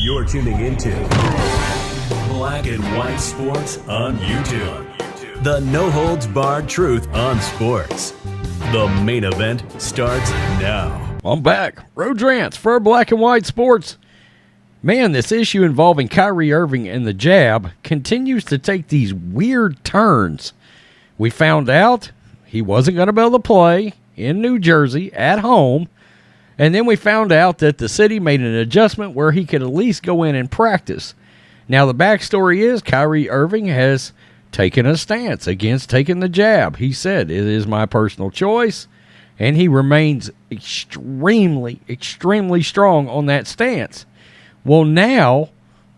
You're tuning into Black and White Sports on YouTube. The no-holds-barred truth on sports. The main event starts now. I'm back. Road Rants for Black and White Sports. Man, this issue involving Kyrie Irving and the jab continues to take these weird turns. We found out he wasn't going to be able to play in New Jersey at home. And then we found out that the city made an adjustment where he could at least go in and practice. Now, the backstory is Kyrie Irving has taken a stance against taking the jab. He said, it is my personal choice, and he remains extremely, extremely strong on that stance. Well, now,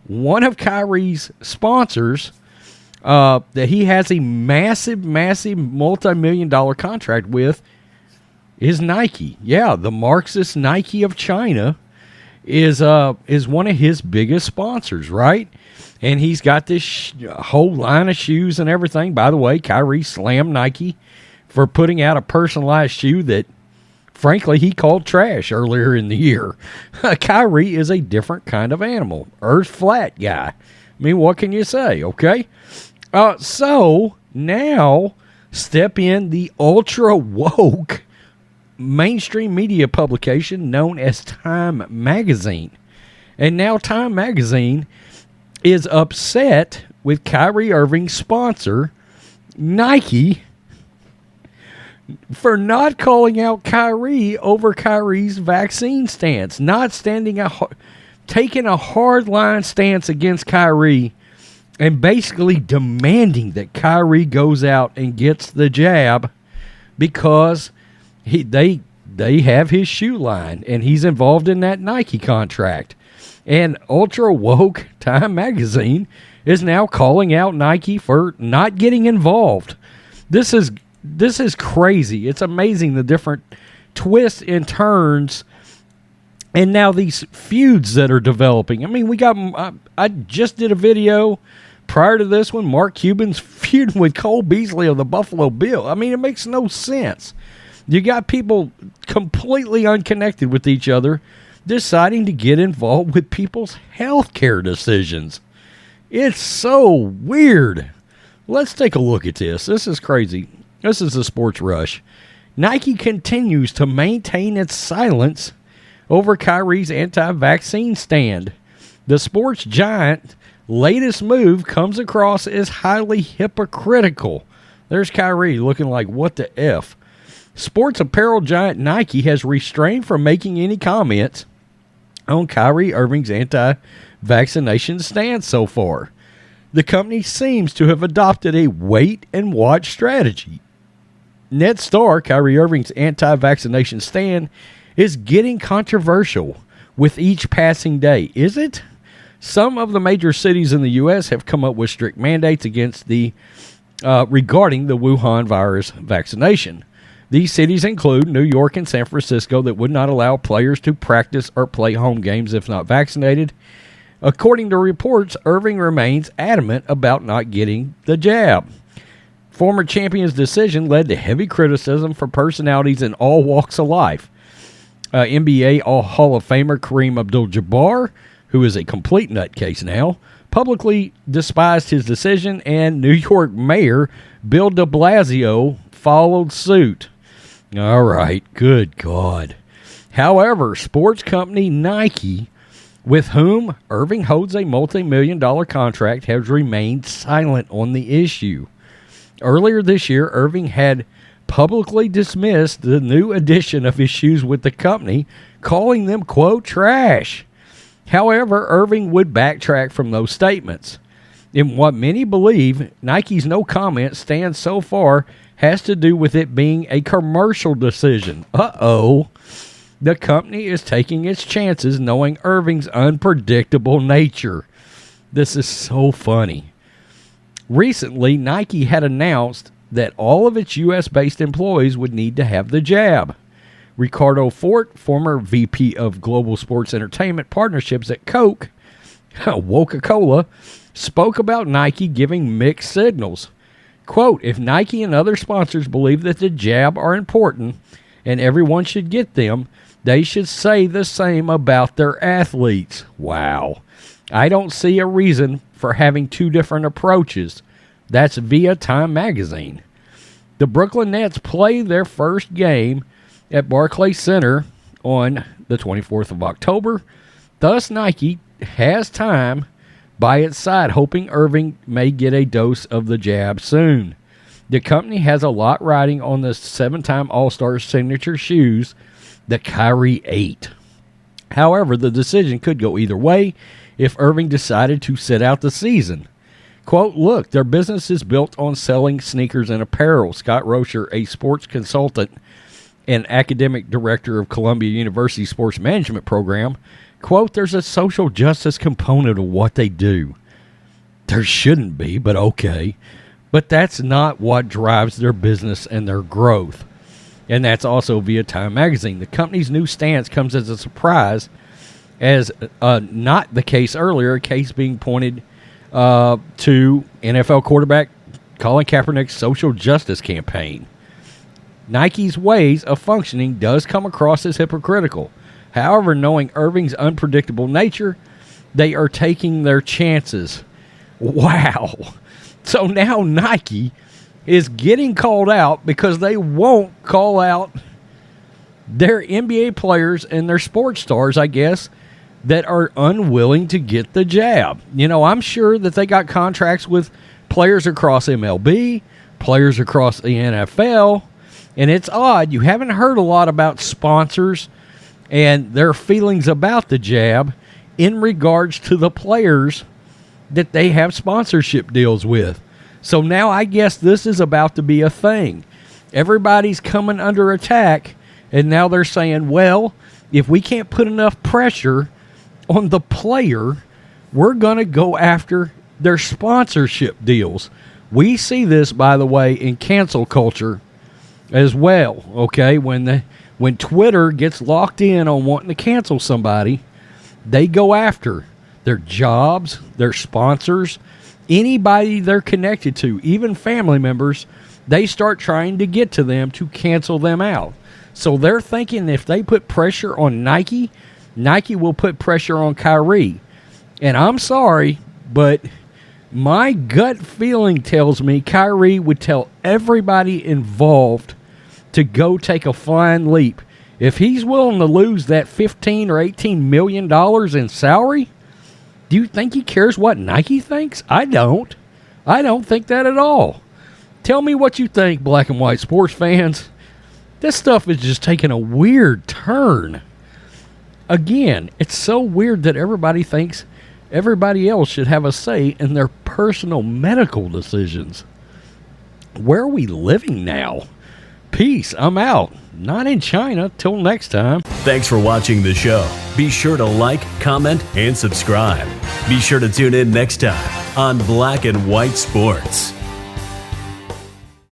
one of Kyrie's sponsors that he has a massive, massive multi-million-dollar contract with is Nike. Yeah, the Marxist Nike of China is one of his biggest sponsors, right? And he's got this whole line of shoes and everything. By the way, Kyrie slammed Nike for putting out a personalized shoe that, frankly, he called trash earlier in the year. Kyrie is a different kind of animal. Earth flat guy. I mean, what can you say, okay? So, now, step in the ultra woke mainstream media publication known as Time Magazine. And now Time Magazine is upset with Kyrie Irving's sponsor, Nike, for not calling out Kyrie over Kyrie's vaccine stance, not taking a hardline stance against Kyrie and basically demanding that Kyrie goes out and gets the jab because they have his shoe line, and he's involved in that Nike contract. And ultra woke Time Magazine is now calling out Nike for not getting involved. This is crazy. It's amazing the different twists and turns, and now these feuds that are developing. I mean, I just did a video prior to this one. Mark Cuban's feuding with Cole Beasley of the Buffalo Bill. I mean, it makes no sense. You got people completely unconnected with each other deciding to get involved with people's healthcare decisions. It's so weird. Let's take a look at this. This is crazy. This is the Sports Rush. Nike continues to maintain its silence over Kyrie's anti-vaccine stand. The sports giant's latest move comes across as highly hypocritical. There's Kyrie looking like, what the F? Sports apparel giant Nike has restrained from making any comments on Kyrie Irving's anti-vaccination stance so far. The company seems to have adopted a wait-and-watch strategy. Net star Kyrie Irving's anti-vaccination stand is getting controversial with each passing day. Is it? Some of the major cities in the U.S. have come up with strict mandates against regarding the Wuhan virus vaccination. These cities include New York and San Francisco that would not allow players to practice or play home games if not vaccinated. According to reports, Irving remains adamant about not getting the jab. Former champion's decision led to heavy criticism from personalities in all walks of life. NBA Hall of Famer Kareem Abdul-Jabbar, who is a complete nutcase now, publicly despised his decision, and New York Mayor Bill de Blasio followed suit. All right, good God. However, sports company Nike, with whom Irving holds a multi-million-dollar contract, has remained silent on the issue. Earlier this year, Irving had publicly dismissed the new edition of his shoes with the company, calling them, quote, trash. However, Irving would backtrack from those statements. In what many believe, Nike's no comment stance so far has to do with it being a commercial decision. Uh-oh. The company is taking its chances knowing Irving's unpredictable nature. This is so funny. Recently, Nike had announced that all of its U.S.-based employees would need to have the jab. Ricardo Fort, former VP of Global Sports Entertainment Partnerships at Coca-Cola, spoke about Nike giving mixed signals. Quote, if Nike and other sponsors believe that the jab are important and everyone should get them, They should say the same about their athletes. Wow. I don't see a reason for having two different approaches. That's via Time Magazine. The Brooklyn Nets play their first game at Barclays Center on the 24th of October. Thus, Nike has time by its side, hoping Irving may get a dose of the jab soon. The company has a lot riding on the 7-time All-Star signature shoes that Kyrie ate. However, the decision could go either way if Irving decided to sit out the season. Quote, look, their business is built on selling sneakers and apparel. Scott Rocher, a sports consultant and academic director of Columbia University Sports Management Program, quote, there's a social justice component of what they do. There shouldn't be, but okay. But that's not what drives their business and their growth. And that's also via Time Magazine. The company's new stance comes as a surprise, as not the case earlier, a case being pointed to NFL quarterback Colin Kaepernick's social justice campaign. Nike's ways of functioning does come across as hypocritical. However, knowing Irving's unpredictable nature, they are taking their chances. Wow. So now Nike is getting called out because they won't call out their NBA players and their sports stars, I guess, that are unwilling to get the jab. You know, I'm sure that they got contracts with players across MLB, players across the NFL, and it's odd. You haven't heard a lot about sponsors and their feelings about the jab in regards to the players that they have sponsorship deals with. So now I guess this is about to be a thing. Everybody's coming under attack, and now they're saying, well, if we can't put enough pressure on the player, we're going to go after their sponsorship deals. We see this, by the way, in cancel culture as well, okay? When Twitter gets locked in on wanting to cancel somebody, they go after their jobs, their sponsors, anybody they're connected to, even family members. They start trying to get to them to cancel them out. So they're thinking if they put pressure on Nike, Nike will put pressure on Kyrie. And I'm sorry, but my gut feeling tells me Kyrie would tell everybody involved to go take a flying leap. If he's willing to lose that $15 or $18 million in salary, do you think he cares what Nike thinks? I don't. I don't think that at all. Tell me what you think, black and white sports fans. This stuff is just taking a weird turn. Again, it's so weird that everybody thinks everybody else should have a say in their personal medical decisions. Where are we living now? Peace. I'm out. Not in China. Till next time. Thanks for watching the show. Be sure to like, comment, and subscribe. Be sure to tune in next time on Black and White Sports.